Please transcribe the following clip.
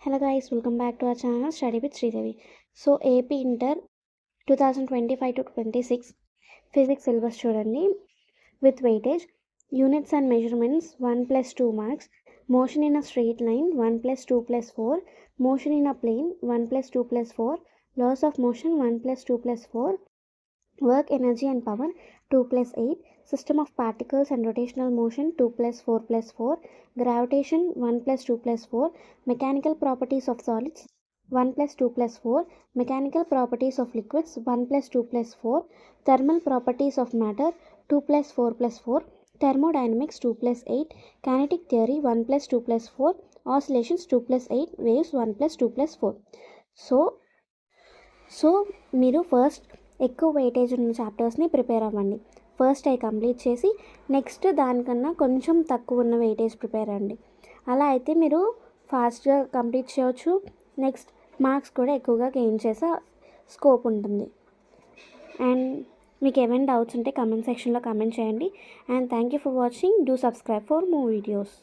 Hello guys, welcome back to our channel Study with Sridevi. So AP Inter 2025 to 26 Physics syllabus చూడండి with weightage, units and measurements 1 plus 2 marks, motion in a straight line 1 plus 2 plus 4, motion in a plane 1 plus 2 plus 4, laws of motion 1 plus 2 plus 4, work, energy and power 2 plus 8, system of particles and rotational motion 2 plus 4 plus 4, gravitation 1 plus 2 plus 4, mechanical properties of solids 1 plus 2 plus 4, mechanical properties of liquids 1 plus 2 plus 4, thermal properties of matter 2 plus 4 plus 4, thermodynamics 2 plus 8, kinetic theory 1 plus 2 plus 4, oscillations 2 plus 8, waves 1 plus 2 plus 4. So మీరు first ఎక్కువ weightage ఉన్న చాప్టర్స్ని prepare అవ్వండి. First అవి complete చేసి next దానికన్నా కొంచెం తక్కువ ఉన్న వెయిటేజ్ ప్రిపేర్ అవ్వండి. అలా అయితే మీరు ఫాస్ట్గా కంప్లీట్ చేయవచ్చు. నెక్స్ట్ మార్క్స్ కూడా ఎక్కువగా గెయిన్ చేసే స్కోప్ ఉంటుంది. అండ్ మీకు ఏమైనా డౌట్స్ ఉంటే కమెంట్ సెక్షన్లో కమెంట్ చేయండి. And thank you for watching. Do subscribe for more videos.